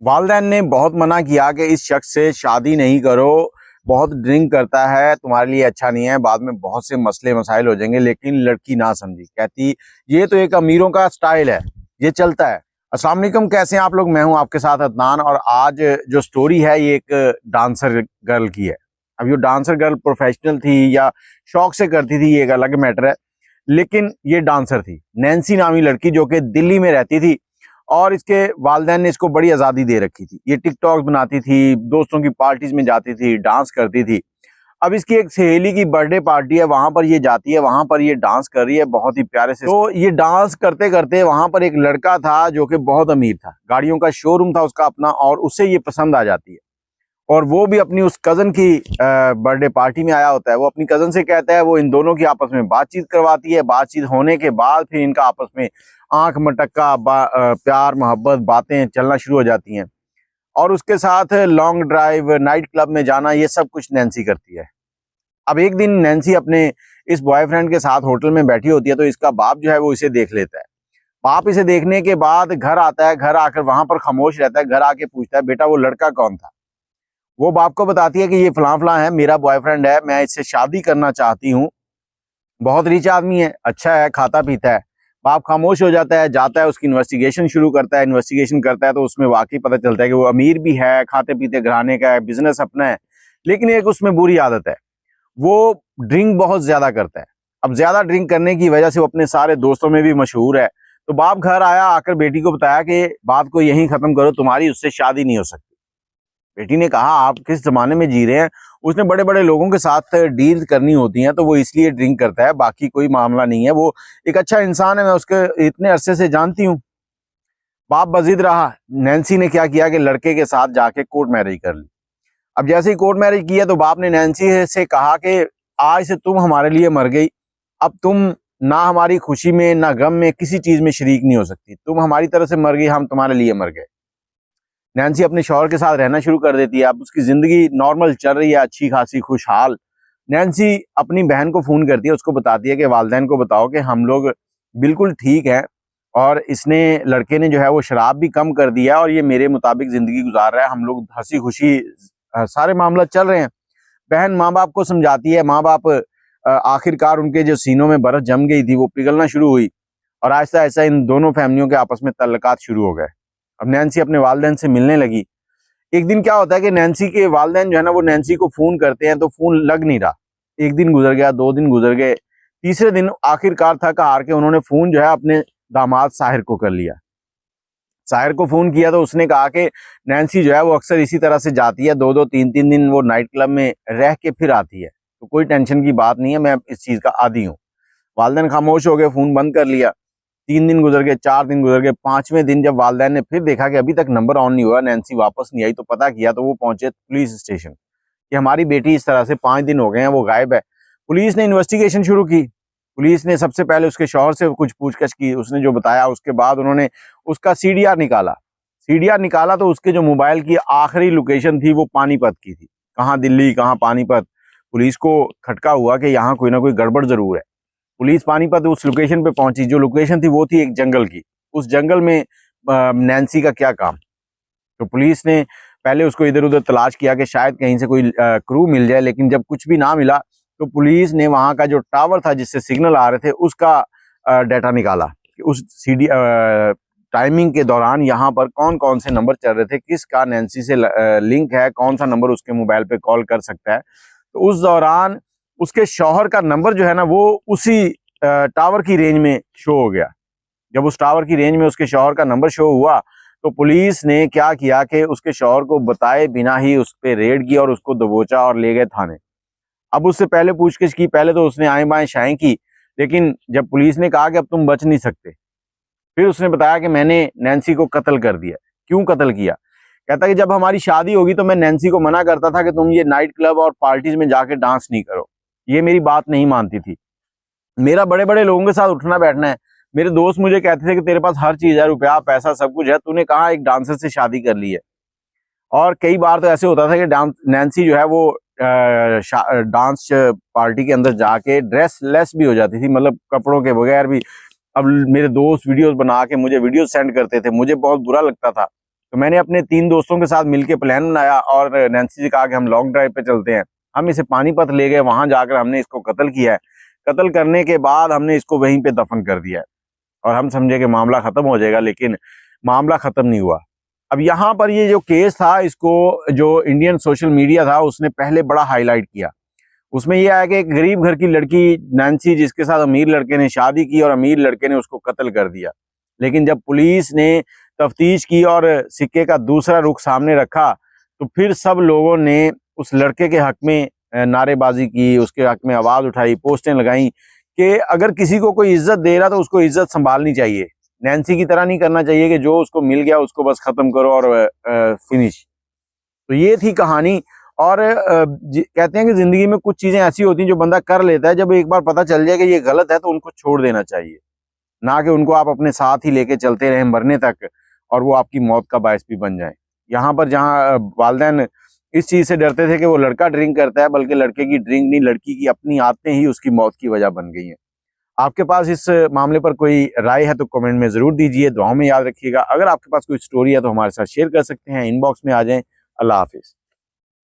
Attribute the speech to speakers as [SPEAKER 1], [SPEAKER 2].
[SPEAKER 1] वालिदैन ने बहुत मना किया कि इस शख्स से शादी नहीं करो, बहुत ड्रिंक करता है, तुम्हारे लिए अच्छा नहीं है, बाद में बहुत से मसले मसाइल हो जाएंगे। लेकिन लड़की ना समझी, कहती ये तो एक अमीरों का स्टाइल है, ये चलता है। अस्सलाम वालेकुम, कैसे हैं आप लोग? मैं हूं आपके साथ अदनान, और आज जो स्टोरी है ये एक डांसर गर्ल की है। अब ये डांसर गर्ल प्रोफेशनल थी या शौक से करती थी, ये एक अलग मैटर है, लेकिन ये डांसर थी। नैन्सी नामी लड़की जो कि दिल्ली में रहती थी, और इसके वालिदैन ने इसको बड़ी आज़ादी दे रखी थी। ये टिकटॉक बनाती थी, दोस्तों की पार्टीज में जाती थी, डांस करती थी। अब इसकी एक सहेली की बर्थडे पार्टी है, वहां पर ये जाती है, वहां पर ये डांस कर रही है बहुत ही प्यारे से। तो ये डांस करते करते वहां पर एक लड़का था जो कि बहुत अमीर था, गाड़ियों का शोरूम था उसका अपना, और उससे ये पसंद आ जाती है। और वो भी अपनी उस कजन की बर्थडे पार्टी में आया होता है। वो अपनी कजन से कहता है, वो इन दोनों की आपस में बातचीत करवाती है। बातचीत होने के बाद फिर इनका आपस में आंख मटक्का प्यार मोहब्बत बातें चलना शुरू हो जाती हैं। और उसके साथ लॉन्ग ड्राइव, नाइट क्लब में जाना, ये सब कुछ नैन्सी करती है। अब एक दिन नैन्सी अपने इस बॉयफ्रेंड के साथ होटल में बैठी होती है, तो इसका बाप जो है वो इसे देख लेता है। बाप इसे देखने के बाद घर आता है, घर आकर वहां पर खामोश रहता है। घर आके पूछता है, बेटा वो लड़का कौन था? वो बाप को बताती है कि ये फलां फलां है, मेरा बॉयफ्रेंड है, मैं इससे शादी करना चाहती हूँ, बहुत रिच आदमी है, अच्छा है, खाता पीता है। बाप खामोश हो जाता है, जाता है उसकी इन्वेस्टिगेशन शुरू करता है। इन्वेस्टिगेशन करता है तो उसमें वाकई पता चलता है कि वो अमीर भी है, खाते पीते घराने का है, बिजनेस अपना है, लेकिन एक उसमें बुरी आदत है, वो ड्रिंक बहुत ज्यादा करता है। अब ज्यादा ड्रिंक करने की वजह से वो अपने सारे दोस्तों में भी मशहूर है। तो बाप घर आया, आकर बेटी को बताया कि बात को यहीं खत्म करो, तुम्हारी उससे शादी नहीं हो सकती। बेटी ने कहा, आप किस जमाने में जी रहे हैं? उसने बड़े बड़े लोगों के साथ डील करनी होती हैं, तो वो इसलिए ड्रिंक करता है, बाकी कोई मामला नहीं है, वो एक अच्छा इंसान है, मैं उसके इतने अरसे से जानती हूँ। बाप बजिद रहा। नैन्सी ने क्या किया कि लड़के के साथ जाके कोर्ट मैरिज कर ली। अब जैसे ही कोर्ट मैरिज किया तो बाप ने नैन्सी से कहा कि आज से तुम हमारे लिए मर गई, अब तुम ना हमारी खुशी में ना गम में किसी चीज में शरीक नहीं हो सकती, तुम हमारी तरफ से मर गई, हम तुम्हारे लिए मर गए। नैन्सी अपने शौहर के साथ रहना शुरू कर देती है। अब उसकी जिंदगी नॉर्मल चल रही है, अच्छी खासी खुशहाल। नैन्सी अपनी बहन को फोन करती है, उसको बताती है कि वालिदैन को बताओ कि हम लोग बिल्कुल ठीक हैं, और इसने लड़के ने जो है वो शराब भी कम कर दिया है, और ये मेरे मुताबिक जिंदगी गुजार रहा है, हम लोग हंसी खुशी सारे मामला चल रहे हैं। बहन माँ बाप को समझाती है। माँ बाप आखिरकार उनके जो सीनों में बर्फ जम गई थी वो पिघलना शुरू हुई, और आहिस्ता आहिस्ता इन दोनों फैमिलियों के आपस में तल्लकात शुरू हो गए। अब नैन्सी अपने वालिदैन से मिलने लगी। एक दिन क्या होता है कि नैन्सी के वालिदैन जो है ना, वो नैन्सी को फोन करते हैं तो फोन लग नहीं रहा। एक दिन गुजर गया, 2 दिन गुजर गए, तीसरे दिन आखिरकार थक हार के उन्होंने फोन जो है अपने दामाद साहिर को कर लिया। साहिर को फोन किया तो उसने कहा कि नैन्सी जो है वो अक्सर इसी तरह से जाती है, 2-2 3-3 दिन वो नाइट क्लब में रह के फिर आती है, तो कोई टेंशन की बात नहीं है, मैं इस चीज का आदी हूँ। वालिदैन खामोश हो गए, फोन बंद कर लिया। 3 दिन गुजर गए, 4 दिन गुजर गए, 5वें दिन जब वालिदैन ने फिर देखा कि अभी तक नंबर ऑन नहीं हुआ, नैन्सी वापस नहीं आई, तो पता किया तो वो पहुंचे पुलिस स्टेशन कि हमारी बेटी इस तरह से 5 दिन हो गए हैं वो गायब है। पुलिस ने इन्वेस्टिगेशन शुरू की। पुलिस ने सबसे पहले उसके शौहर से कुछ पूछताछ की, उसने जो बताया उसके बाद उन्होंने उसका सीडीआर निकाला। सीडीआर निकाला तो उसके जो मोबाइल की आखिरी लोकेशन थी वो पानीपत की थी। कहाँ दिल्ली, कहाँ पानीपत। पुलिस को खटका हुआ कि यहाँ कोई ना कोई गड़बड़ जरूर है। पुलिस पानीपत उस लोकेशन पे पहुंची। जो लोकेशन थी वो थी एक जंगल की। उस जंगल में नैन्सी का क्या काम? तो पुलिस ने पहले उसको इधर उधर तलाश किया कि शायद कहीं से कोई क्रू मिल जाए, लेकिन जब कुछ भी ना मिला तो पुलिस ने वहां का जो टावर था जिससे सिग्नल आ रहे थे उसका डाटा निकाला कि उस सीडी टाइमिंग के दौरान यहाँ पर कौन कौन से नंबर चल रहे थे, किसका नैन्सी से लिंक है, कौन सा नंबर उसके मोबाइल पे कॉल कर सकता है। तो उस दौरान उसके शौहर का नंबर जो है ना वो उसी टावर की रेंज में शो हो गया। जब उस टावर की रेंज में उसके शौहर का नंबर शो हुआ तो पुलिस ने क्या किया कि उसके शौहर को बताए बिना ही उस पर रेड किया और उसको दबोचा और ले गए थाने। अब उससे पहले पूछताछ की, पहले तो उसने आए बाएं शाएं की, लेकिन जब पुलिस ने कहा कि अब तुम बच नहीं सकते, फिर उसने बताया कि मैंने नैन्सी को कत्ल कर दिया। क्यों कत्ल किया? कहता कि जब हमारी शादी होगी तो मैं नैन्सी को मना करता था कि तुम ये नाइट क्लब और पार्टीज में जाके डांस नहीं करो, ये मेरी बात नहीं मानती थी। मेरा बड़े बड़े लोगों के साथ उठना बैठना है, मेरे दोस्त मुझे कहते थे कि तेरे पास हर चीज है, रुपया पैसा सब कुछ है, तूने कहाँ एक डांसर से शादी कर ली है। और कई बार तो ऐसे होता था कि नैन्सी जो है वो डांस पार्टी के अंदर जाके ड्रेस लेस भी हो जाती थी, मतलब कपड़ों के बगैर भी। अब मेरे दोस्त वीडियोस बना के मुझे वीडियो सेंड करते थे, मुझे बहुत बुरा लगता था। तो मैंने अपने 3 दोस्तों के साथ मिलकर प्लान बनाया और नैन्सी से कहा कि हम लॉन्ग ड्राइव पे चलते हैं। हम इसे पानीपत ले गए, वहां जाकर हमने इसको कत्ल किया है। कत्ल करने के बाद हमने इसको वहीं पे दफन कर दिया है और हम समझे कि मामला खत्म हो जाएगा, लेकिन मामला खत्म नहीं हुआ। अब यहाँ पर ये जो केस था, इसको जो इंडियन सोशल मीडिया था उसने पहले बड़ा हाईलाइट किया। उसमें यह आया कि एक गरीब घर की लड़की नैन्सी, जिसके साथ अमीर लड़के ने शादी की और अमीर लड़के ने उसको कत्ल कर दिया। लेकिन जब पुलिस ने तफ्तीश की और सिक्के का दूसरा रुख सामने रखा, तो फिर सब लोगों ने उस लड़के के हक में नारेबाजी की, उसके हक में आवाज उठाई, पोस्टें लगाई कि अगर किसी को कोई इज्जत दे रहा तो उसको इज्जत संभालनी चाहिए। नैन्सी की तरह नहीं करना चाहिए कि जो उसको मिल गया उसको बस खत्म करो और फिनिश। तो ये थी कहानी। और कहते हैं कि जिंदगी में कुछ चीजें ऐसी होती हैं जो बंदा कर लेता है, जब एक बार पता चल जाए कि ये गलत है तो उनको छोड़ देना चाहिए, ना कि उनको आप अपने साथ ही लेके चलते रहें मरने तक और वो आपकी मौत का बायस भी बन जाए। यहाँ पर जहाँ वालिदैन इस चीज से डरते थे कि वो लड़का ड्रिंक करता है, बल्कि लड़के की ड्रिंक नहीं, लड़की की अपनी आदतें ही उसकी मौत की वजह बन गई हैं। आपके पास इस मामले पर कोई राय है तो कमेंट में जरूर दीजिए, दुआओं में याद रखिएगा। अगर आपके पास कोई स्टोरी है तो हमारे साथ शेयर कर सकते हैं, इनबॉक्स में आ जाएं। अल्लाह हाफिज।